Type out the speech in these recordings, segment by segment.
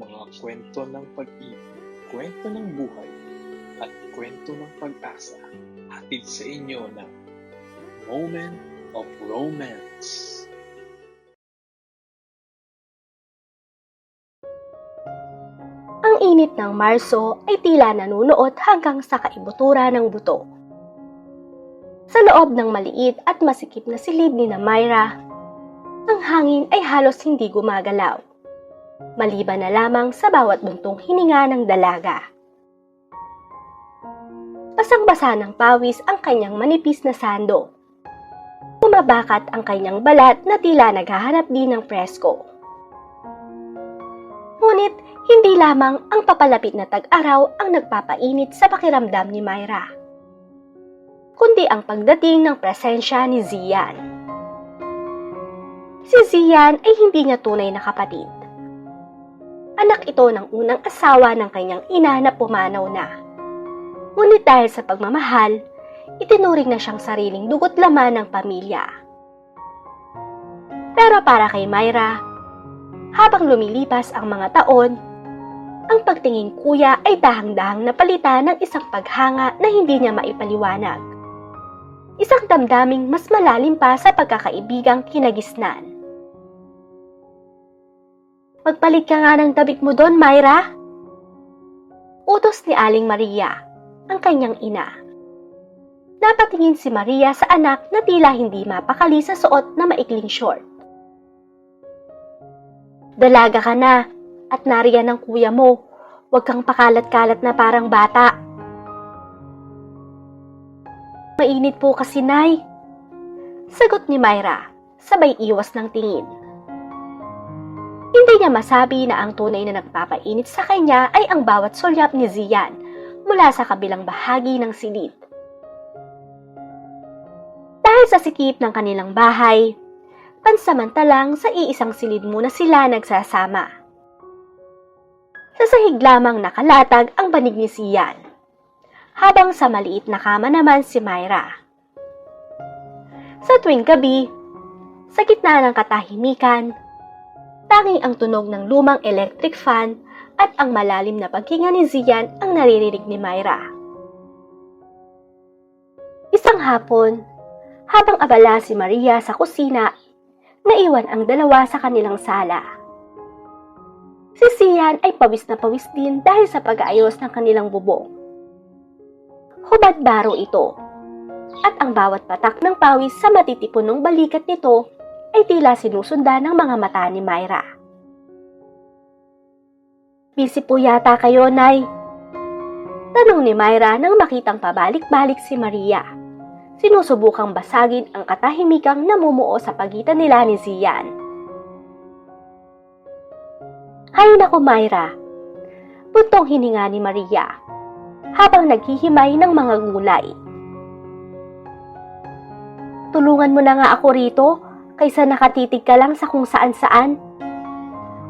mga kwento ng pag-ibig, kwento ng buhay, at kwento ng pag-asa. Hatid sa inyo ng Moment of Romance. Ang init ng Marso ay tila nanunuot hanggang sa kaibutura ng buto. Sa loob ng maliit at masikip na silid ni Myra, ang hangin ay halos hindi gumagalaw, maliban na lamang sa bawat buntong hininga ng dalaga. Basang-basa ng pawis ang kanyang manipis na sando. Bumabakat ang kanyang balat na tila naghahanap din ng presko. Ngunit hindi lamang ang papalapit na tag-araw ang nagpapainit sa pakiramdam ni Myra, kundi ang pagdating ng presensya ni Zian. Si Zian ay hindi niya tunay na kapatid. Anak ito ng unang asawa ng kanyang ina na pumanaw na. Ngunit dahil sa pagmamahal, itinuring na siyang sariling dugot laman ng pamilya. Pero para kay Myra, habang lumilipas ang mga taon, ang pagtingin kuya ay dahang-dahang napalitan ng isang paghanga na hindi niya maipaliwanag. Isang damdaming mas malalim pa sa pagkakaibigang kinagisnan. "Magpalit ka nga ng damit mo doon, Myra," utos ni Aling Maria, ang kanyang ina. Napatingin si Maria sa anak na tila hindi mapakali sa suot na maikling short. "Dalaga ka na at nariyan ang kuya mo. Huwag kang pakalat-kalat na parang bata." "Mainit po kasi, Nay," sagot ni Myra, sabay iwas ng tingin. Hindi niya masabi na ang tunay na nagpapainit sa kanya ay ang bawat sulyap ni Zian mula sa kabilang bahagi ng silid. Dahil sa sikip ng kanilang bahay, pansamantalang sa iisang silid muna sila nagsasama. Sa sahig lamang nakalatag ang banig ni Zian, habang sa maliit na kama naman si Myra. Sa tuwing gabi, sa gitna ng katahimikan, tanging ang tunog ng lumang electric fan at ang malalim na paghinga ni Zian ang naririnig ni Myra. Isang hapon, habang abala si Maria sa kusina, naiwan ang dalawa sa kanilang sala. Si Zian ay pawis na pawis din dahil sa pag-aayos ng kanilang bubong. Hubad baro ito, at ang bawat patak ng pawis sa matitipon ng balikat nito ay tila sinusundan ng mga mata ni Myra. "Busy po yata kayo, Nay?" tanong ni Myra nang makitang pabalik-balik si Maria. Sinusubukang basagin ang katahimikang namumuo sa pagitan nila ni Zian. "Hay nako, Myra," buntong hininga ni Maria habang naghihimay ng mga gulay. "Tulungan mo na nga ako rito kaysa nakatitig ka lang sa kung saan-saan.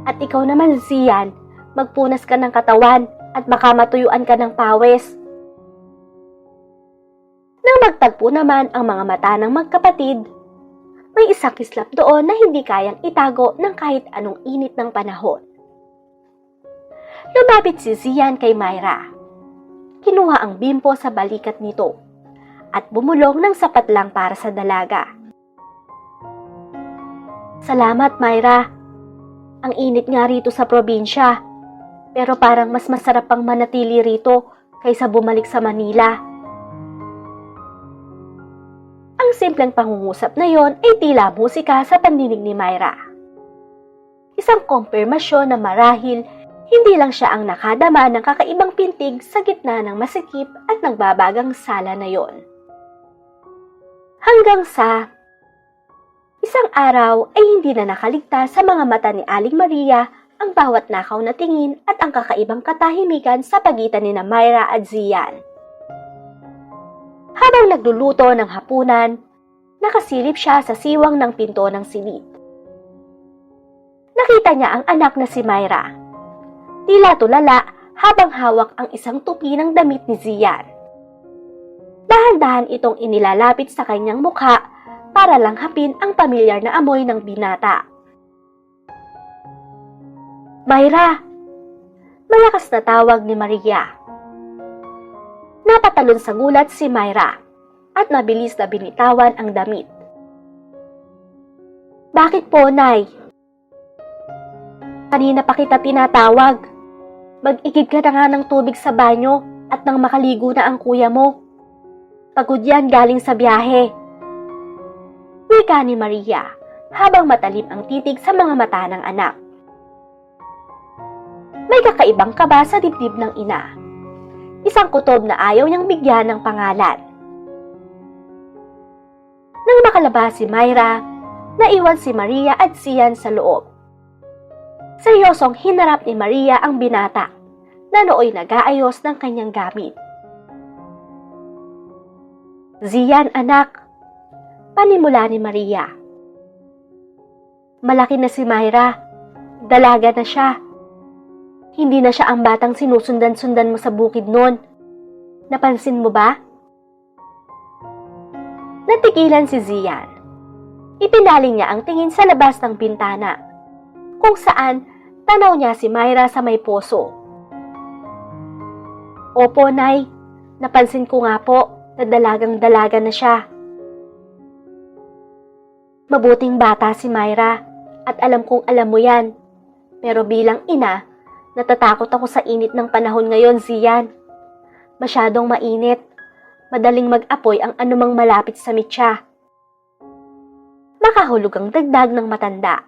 At ikaw naman, Zian, magpunas ka ng katawan at baka matuyuan ka ng pawis." Nang magtagpo naman ang mga mata ng magkapatid, may isang kislap doon na hindi kayang itago ng kahit anong init ng panahon. Lumapit si Zian kay Myra. Kinuha ang bimpo sa balikat nito at bumulong ng sapat lang para sa dalaga. "Salamat, Myra. Ang init nga rito sa probinsya, pero parang mas masarap pang manatili rito kaysa bumalik sa Manila." Ang simpleng pangungusap na yon ay tila musika sa pandinig ni Myra. Isang kumpirmasyon na marahil hindi lang siya ang nakadama ng kakaibang pintig sa gitna ng masikip at nagbabagang sala na yon. Hanggang sa isang araw ay hindi na nakaligtas sa mga mata ni Aling Maria ang bawat nakaw na tingin at ang kakaibang katahimikan sa pagitan ni Myra at Zian. Habang nagluluto ng hapunan, nakasilip siya sa siwang ng pinto ng silid. Nakita niya ang anak na si Myra. Tila tulala habang hawak ang isang tupi ng damit ni Zian. Dahan-dahan itong inilalapit sa kanyang mukha para langhapin ang pamilyar na amoy ng binata. "Myra, Malakas na tawag ni Maria. Napatalon sa gulat si Myra at mabilis na binitawan ang damit. Bakit po, Nay? Kanina pa kita tinatawag. Mag-igib ka na nga ng tubig sa banyo at nang makaligo na ang kuya mo. Pagod yan galing sa biyahe. Wika ni Maria habang matalim ang titig sa mga mata ng anak. May kakaibang kaba sa dibdib ng ina. Isang kutob na ayaw niyang bigyan ng pangalan. Nang makalabas si Myra, naiwan si Maria at Zian sa loob. Seryosong hinarap ni Maria ang binata na nooy nag-aayos ng kanyang gamit. Zian, anak, panimula ni Maria. Malaki na si Myra, dalaga na siya. Hindi na siya ang batang sinusundan-sundan mo sa bukid noon. Napansin mo ba? Natigilan si Zian. Ipinaling niya ang tingin sa labas ng bintana, kung saan tanaw niya si Myra sa may poso. Opo, Nay. Napansin ko nga po na dalagang-dalaga na siya. Mabuting bata si Myra at alam kong alam mo yan. Pero bilang ina, natatakot ako sa init ng panahon ngayon, Zian. Masyadong mainit. Madaling mag-apoy ang anumang malapit sa mitya. Makahulog ang dagdag ng matanda.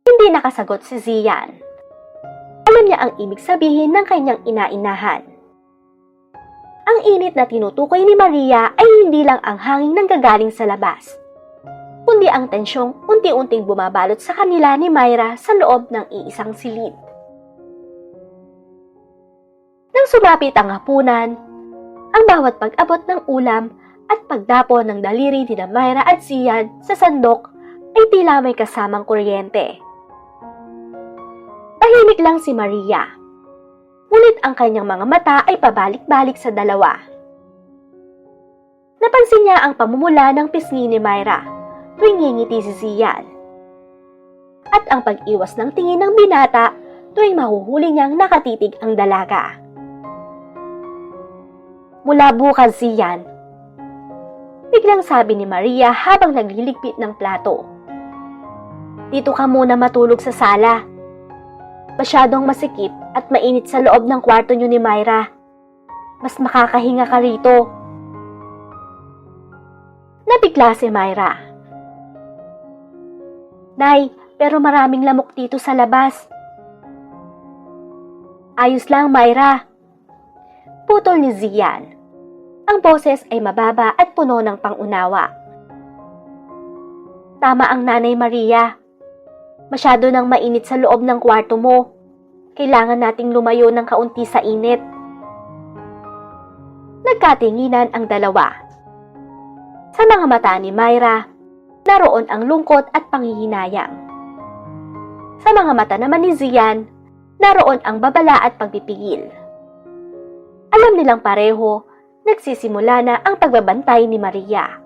Hindi nakasagot si Zian. Alam niya ang ibig sabihin ng kanyang ina-inahan. Ang init na tinutukoy ni Maria ay hindi lang ang hangin nanggagaling sa labas, kundi ang tensyong unti-unting bumabalot sa kanila ni Myra sa loob ng iisang silid. Nang sumapit ang hapunan, ang bawat pag-abot ng ulam at pagdapo ng daliri ni Myra at Zian sa sandok ay tila may kasamang kuryente. Tahimik lang si Maria, ngunit ang kanyang mga mata ay pabalik-balik sa dalawa. Napansin niya ang pamumula ng pisngi ni Myra tuwing ngingiti si Zian, at ang pag-iwas ng tingin ng binata tuwing mahuhuli niyang nakatitig ang dalaga. Mula bukas, Zian, biglang sabi ni Maria habang nagliligpit ng plato. Dito ka muna matulog sa sala. Masyadong masikip at mainit sa loob ng kwarto niyo ni Myra. Mas makakahinga ka rito. Nabigla si Myra. Nay, pero maraming lamok dito sa labas. Ayos lang, Myra. Putol ni Zian. Ang boses ay mababa at puno ng pangunawa. Tama ang Nanay Maria. Masyado nang mainit sa loob ng kwarto mo. Kailangan nating lumayo ng kaunti sa init. Nagkatinginan ang dalawa. Sa mga mata ni Myra, naroon ang lungkot at panghihinayang. Sa mga mata naman ni Zian, naroon ang babala at pagpipigil. Alam nilang pareho, nagsisimula na ang pagbabantay ni Maria.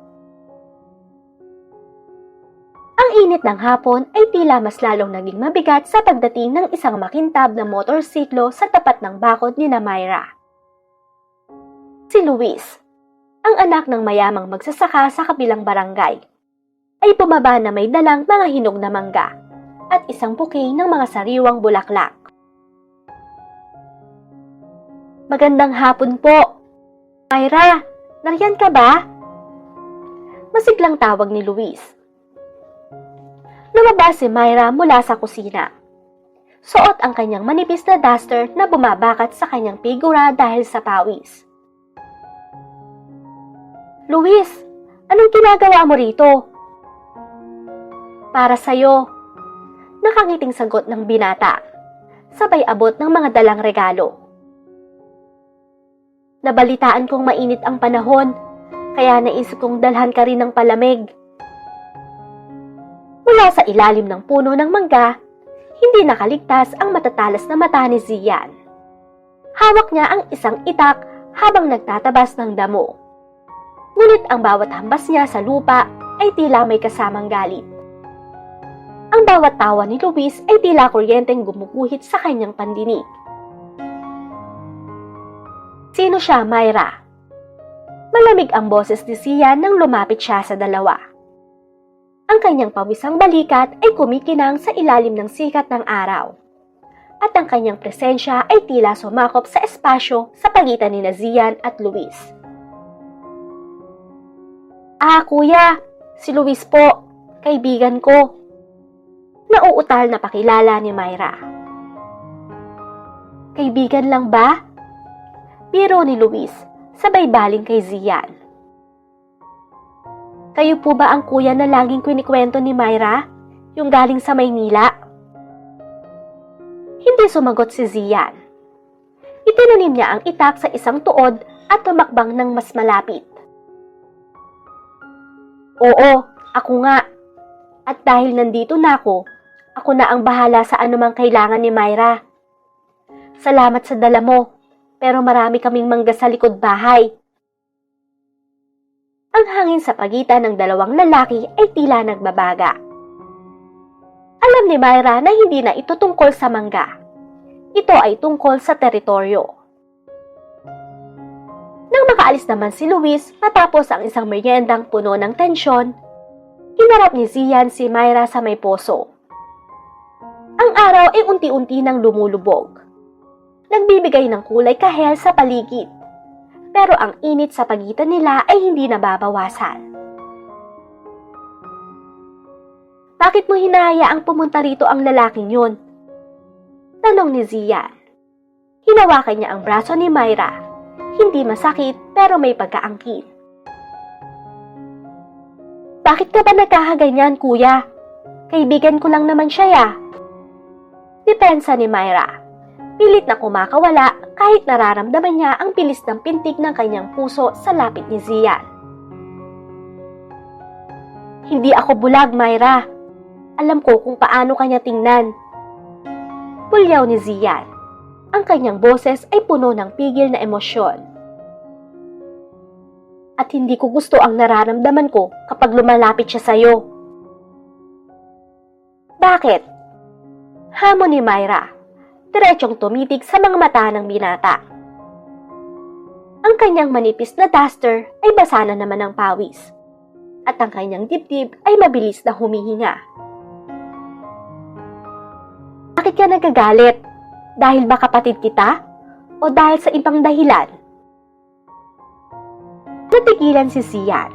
Ang init ng hapon ay tila mas lalong naging mabigat sa pagdating ng isang makintab na motorsiklo sa tapat ng bakod ni Myra. Si Luis, ang anak ng mayamang magsasaka sa kabilang barangay, ay bumaba na may dalang mga hinog na mangga at isang bouquet ng mga sariwang bulaklak. Magandang hapon po. Myra, nariyan ka ba? Masiglang tawag ni Luis. Lumabas si Myra mula sa kusina. Suot ang kanyang manipis na duster na bumabakat sa kanyang figura dahil sa pawis. Luis, anong ginagawa mo rito? Para sa'yo. Nakangiting sagot ng binata, sabay abot ng mga dalang regalo. Nabalitaan kong mainit ang panahon, kaya naisip kong dalhan ka rin ng palamig. Mula sa ilalim ng puno ng mangga, hindi nakaligtas ang matatalas na mata ni Zian. Hawak niya ang isang itak habang nagtatabas ng damo. Ngunit ang bawat hambas niya sa lupa ay tila may kasamang galit. Ang bawat bawat tawa ni Luis ay tila kuryenteng gumuguhit sa kanyang pandinig. Sino siya, Myra? Malamig ang boses ni Zian nang lumapit siya sa dalawa. Ang kanyang pawisang balikat ay kumikinang sa ilalim ng sikat ng araw. At ang kanyang presensya ay tila sumakop sa espasyo sa pagitan ni Zian at Luis. Kuya, si Luis po, kaibigan ko. Nauutal na pakilala ni Myra. Kaibigan lang ba? Biro ni Luis, sabay baling kay Zian. Kayo po ba ang kuya na laging kwinikwento ni Myra? Yung galing sa Maynila? Hindi sumagot si Zian. Itinanim niya ang itak sa isang tuod at tumakbang ng mas malapit. Oo, ako nga. At dahil nandito na ako na ang bahala sa anumang kailangan ni Myra. Salamat sa dala mo, pero marami kaming mangga sa likod bahay. Ang hangin sa pagitan ng dalawang lalaki ay tila nagbabaga. Alam ni Myra na hindi na ito tungkol sa mangga. Ito ay tungkol sa teritoryo. Nang makaalis naman si Luis matapos ang isang meriendang puno ng tensyon, hinarap ni Zian si Myra sa may poso. Ang araw ay unti-unti nang lumulubog. Nagbibigay ng kulay kahel sa paligid, pero ang init sa pagitan nila ay hindi nababawasan. Bakit mo hinahayaang pumunta rito ang lalaking yun? Tanong ni Zian. Hinawakan niya ang braso ni Myra. Hindi masakit pero may pagkaangkin. Bakit ka ba nagkakaganyan, kuya? Kaibigan ko lang naman siya, ya. Depensa ni Myra. Pilit na kumakawala kahit nararamdaman niya ang bilis ng pintig ng kanyang puso sa lapit ni Zian. Hindi ako bulag, Myra. Alam ko kung paano kanya tingnan. Pulyaw ni Zian. Ang kanyang boses ay puno ng pigil na emosyon. At hindi ko gusto ang nararamdaman ko kapag lumalapit siya sa'yo. Bakit? Hamon ni Myra. Diretsyong tumitig sa mga mata ng binata. Ang kanyang manipis na duster ay basa na naman ng pawis. At ang kanyang dibdib ay mabilis na humihinga. Bakit ka nagagalit? Dahil ba kapatid kita? O dahil sa ibang dahilan? Natigilan si Zian.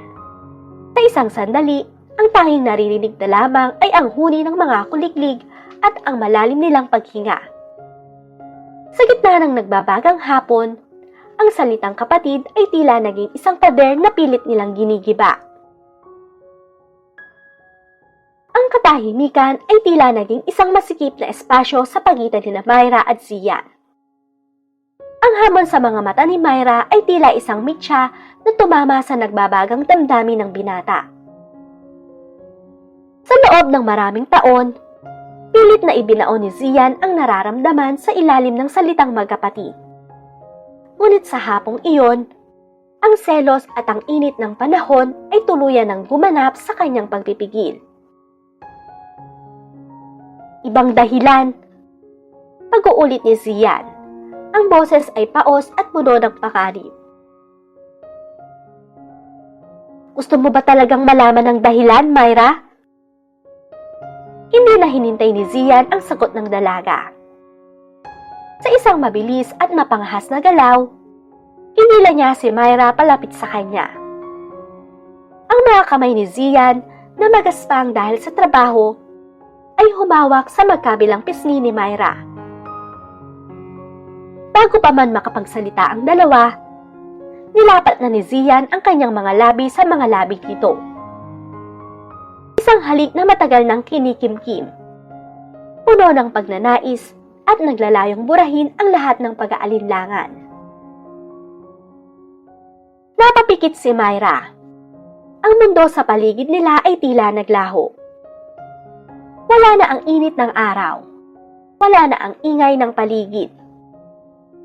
Sa isang sandali, ang tanging naririnig na lamang ay ang huni ng mga kuliglig at ang malalim nilang paghinga. Sa gitna ng nagbabagang hapon, ang salitang kapatid ay tila naging isang pader na pilit nilang ginigiba. Ang katahimikan ay tila naging isang masikip na espasyo sa pagitan ni Myra at Zian. Ang hamon sa mga mata ni Myra ay tila isang mitya na tumama sa nagbabagang damdamin ng binata. Sa loob ng maraming taon, pilit na ibinaon ni Zian ang nararamdaman sa ilalim ng salitang magkapatid. Ngunit sa hapong iyon, ang selos at ang init ng panahon ay tuluyan ng gumanap sa kanyang pagpipigil. Ibang dahilan. Pag-uulit ni Zian. Ang boses ay paos at puno ng pakarib. Gusto mo ba talagang malaman ang dahilan, Myra? Hindi na hinintay ni Zian ang sagot ng dalaga. Sa isang mabilis at mapangahas na galaw, inila niya si Myra palapit sa kanya. Ang mga kamay ni Zian na magaspang dahil sa trabaho ay humawak sa magkabilang pisngi ni Myra. Bago pa man makapagsalita ang dalawa, nilapat na ni Zian ang kanyang mga labi sa mga labi nito. Isang halik na matagal ng kinikimkim. Puno ng pagnanais at naglalayong burahin ang lahat ng pag-aalinlangan. Napapikit si Myra. Ang mundo sa paligid nila ay tila naglaho. Wala na ang init ng araw. Wala na ang ingay ng paligid.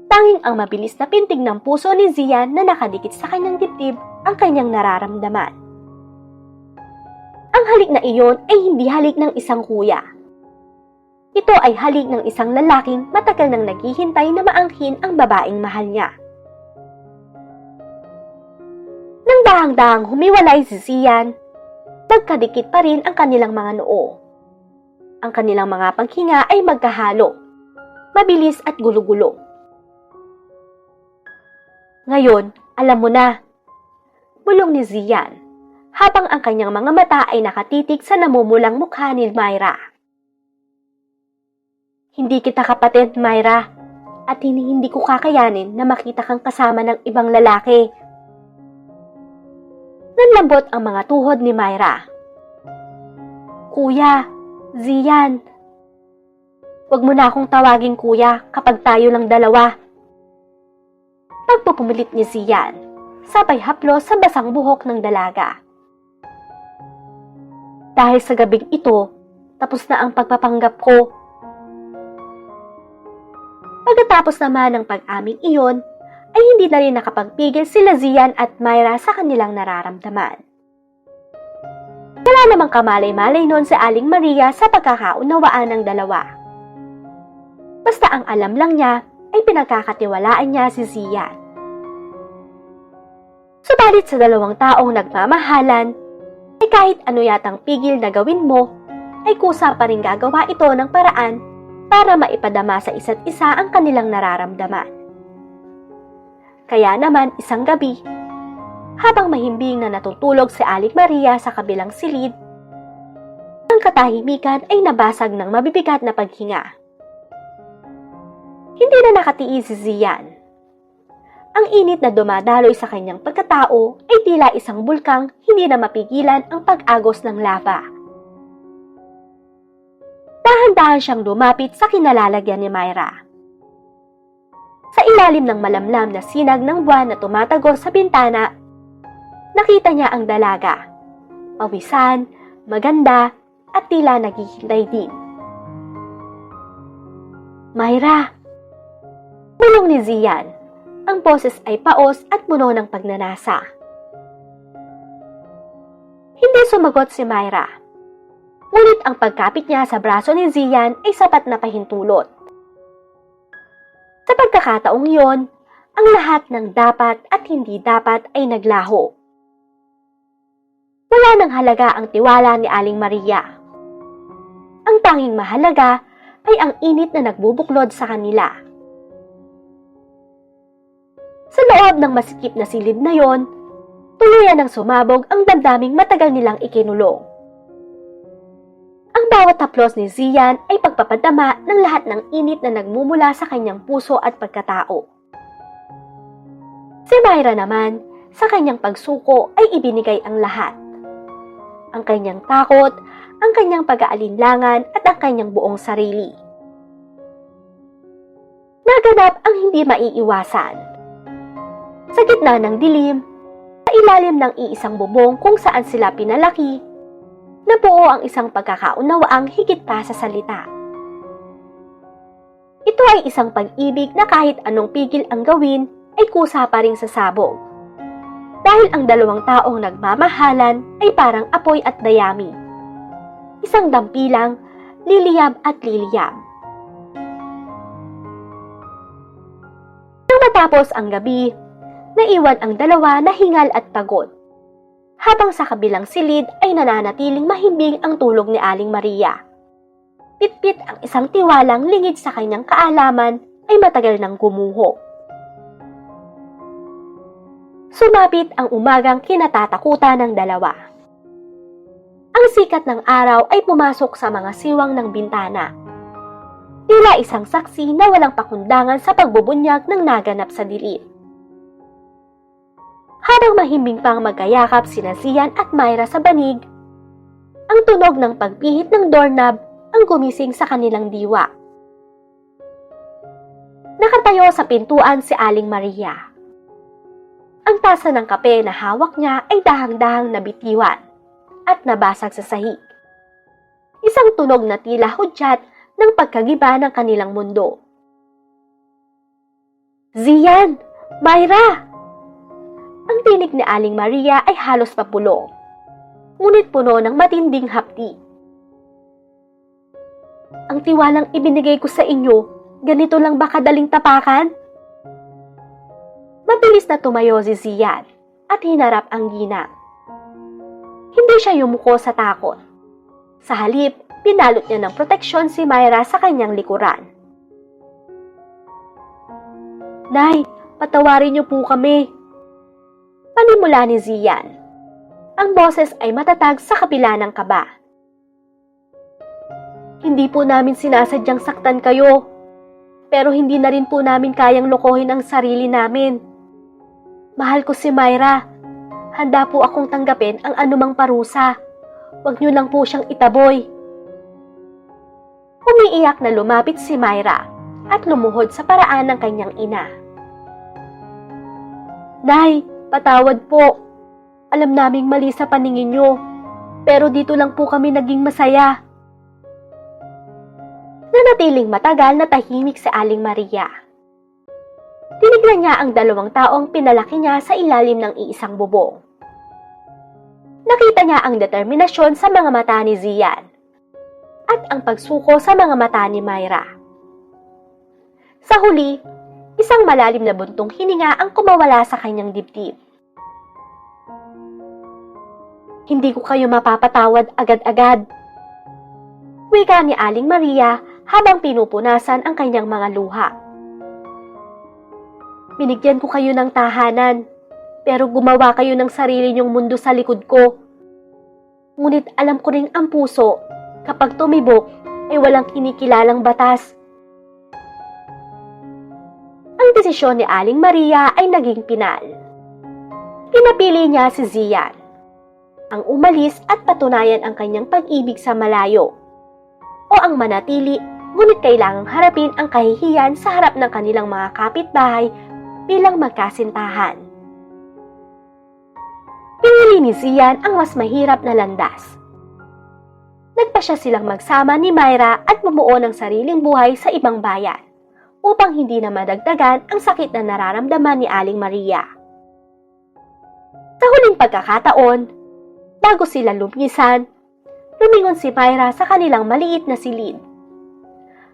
Tanging ang mabilis na pintig ng puso ni Zian na nakadikit sa kanyang dibdib ang kanyang nararamdaman. Ang halik na iyon ay hindi halik ng isang kuya, ito ay halik ng isang lalaking matagal nang naghihintay na maangkin ang babaeng mahal niya. Nang dahang-dahang humiwalay si Zian, nagkadikit pa rin ang kanilang mga noo. Ang kanilang mga paghinga ay magkahalo, mabilis at gulo-gulo. Ngayon, alam mo na, bulong ni Zian, habang ang kanyang mga mata ay nakatitig sa namumulang mukha ni Myra. Hindi kita kapatid, Myra, at hindi ko kakayanin na makita kang kasama ng ibang lalaki. Nanlambot ang mga tuhod ni Myra. Kuya, Zian, wag mo na akong tawagin kuya kapag tayo lang dalawa. Pagpupumilit ni Zian, sabay haplos sa basang buhok ng dalaga. Dahil sa gabing ito, tapos na ang pagpapanggap ko. Pagkatapos naman ng pag-aming iyon, ay hindi na rin nakapagpigil sila Zian at Myra sa kanilang nararamdaman. Wala namang kamalay-malay noon si Aling Maria sa pagkakaunawaan ng dalawa. Basta ang alam lang niya ay pinagkakatiwalaan niya si Zian. Subalit sa dalawang taong nagmamahalan, ay kahit ano yatang pigil na gawin mo, ay kusa pa rin gagawa ito ng paraan para maipadama sa isa't isa ang kanilang nararamdaman. Kaya naman isang gabi, habang mahimbing na natutulog si Aling Maria sa kabilang silid, ang katahimikan ay nabasag ng mabibigat na paghinga. Hindi na nakatiis si Zian. Ang init na dumadaloy sa kanyang pagkatao ay tila isang bulkang hindi na mapigilan ang pag-agos ng lava. Dahan-dahan siyang lumapit sa kinalalagyan ni Myra. Sa ilalim ng malamlam na sinag ng buwan na tumatagos sa bintana, nakita niya ang dalaga, pawisan, maganda, at tila naghihintay din. Myra! Bulong ni Zian. Ang boses ay paos at puno ng pagnanasa. Hindi sumagot si Myra. Ngunit ang pagkapit niya sa braso ni Zian ay sapat na pahintulot. Sa pagkakataong iyon, ang lahat ng dapat at hindi dapat ay naglaho. Wala nang halaga ang tiwala ni Aling Maria. Ang tanging mahalaga ay ang init na nagbubuklod sa kanila. Sa loob ng masikip na silid na yon, tuluyan ng sumabog ang damdaming matagal nilang ikinulong. Ang bawat haplos ni Zian ay pagpapadama ng lahat ng init na nagmumula sa kanyang puso at pagkatao. Si Myra naman, sa kanyang pagsuko ay ibinigay ang lahat. Ang kanyang takot, ang kanyang pag-aalinlangan at ang kanyang buong sarili. Naganap ang hindi maiiwasan. Sa gitna ng dilim, sa ilalim ng iisang bubong kung saan sila pinalaki, nabuo ang isang pagkakaunawaang higit pa sa salita. Ito ay isang pag-ibig na kahit anong pigil ang gawin ay kusa pa rin sa sabog. Dahil ang dalawang taong nagmamahalan ay parang apoy at dayami. Isang dampilang, liliyab at liliyab. Nang matapos ang gabi, naiwan ang dalawa na hingal at pagod. Habang sa kabilang silid ay nananatiling mahimbing ang tulog ni Aling Maria. Pitpit ang isang tiwalang lingid sa kanyang kaalaman ay matagal nang gumuho. Sumapit ang umagang kinatatakutan ng dalawa. Ang sikat ng araw ay pumasok sa mga siwang ng bintana. Tila isang saksi na walang pakundangan sa pagbubunyag ng naganap sa dilim. Habang mahimbing pang magkayakap sina Zian at Myra sa banig, ang tunog ng pagpihit ng doorknob ang gumising sa kanilang diwa. Nakatayo sa pintuan si Aling Maria. Ang tasa ng kape na hawak niya ay dahang-dahang nabitiwan at nabasag sa sahig. Isang tunog na tila hudyat ng pagkagiba ng kanilang mundo. Zian! Myra! Ang tinig ni Aling Maria ay halos papulong, ngunit puno ng matinding hapdi. Ang tiwalang ibinigay ko sa inyo, ganito lang ba kadaling tapakan? Mabilis na tumayo si Zian at hinarap ang ginang. Hindi siya yumuko sa takot. Sa halip, pinalot niya ng proteksyon si Myra sa kanyang likuran. Nay, patawarin niyo po kami. Panimula ni Zian. Ang boses ay matatag sa kabila ng kaba. Hindi po namin sinasadyang saktan kayo, pero hindi na rin po namin kayang lokohin ang sarili namin. Mahal ko si Myra. Handa po akong tanggapin ang anumang parusa. Huwag niyo lang po siyang itaboy. Umiiyak na lumapit si Myra at lumuhod sa paraan ng kanyang ina. Nay, patawad po. Alam naming mali sa paningin niyo, pero dito lang po kami naging masaya. Nanatiling matagal na tahimik si Aling Maria. Tinignan niya ang dalawang taong pinalaki niya sa ilalim ng iisang bubong. Nakita niya ang determinasyon sa mga mata ni Zian at ang pagsuko sa mga mata ni Myra. Sa huli, isang malalim na buntong hininga ang kumawala sa kanyang dibdib. Hindi ko kayo mapapatawad agad-agad. Wika ni Aling Maria habang pinupunasan ang kanyang mga luha. Binigyan ko kayo ng tahanan, pero gumawa kayo ng sarili niyong mundo sa likod ko. Ngunit alam ko ring ang puso, kapag tumibok, ay walang kinikilalang batas. Ang desisyon ni Aling Maria ay naging pinal. Pinapili niya si Zian, ang umalis at patunayan ang kanyang pag-ibig sa malayo, o ang manatili ngunit kailangang harapin ang kahihiyan sa harap ng kanilang mga kapitbahay bilang magkasintahan. Pinili ni Zian ang mas mahirap na landas. Nagpasya silang magsama ni Myra at bumuo ng sariling buhay sa ibang bayan upang hindi na madagdagan ang sakit na nararamdaman ni Aling Maria. Sa huling pagkakataon, bago sila lumisan, lumingon si Myra sa kanilang maliit na silid.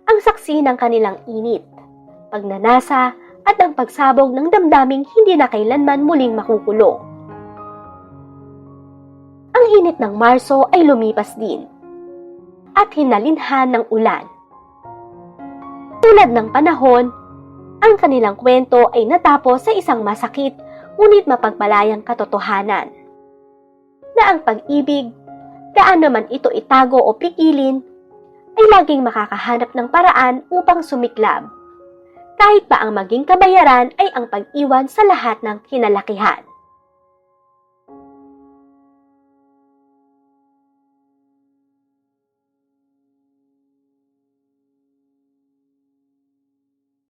Ang saksi ng kanilang init, pagnanasa at ang pagsabog ng damdaming hindi na kailanman muling makukulong. Ang init ng Marso ay lumipas din at hinalinhan ng ulan. Tulad ng panahon, ang kanilang kwento ay natapos sa isang masakit ngunit mapagpalayang katotohanan na ang pag-ibig, gaano man ito itago o pigilin, ay laging makakahanap ng paraan upang sumiklab, kahit pa ang maging kabayaran ay ang pag-iwan sa lahat ng kinalakihan.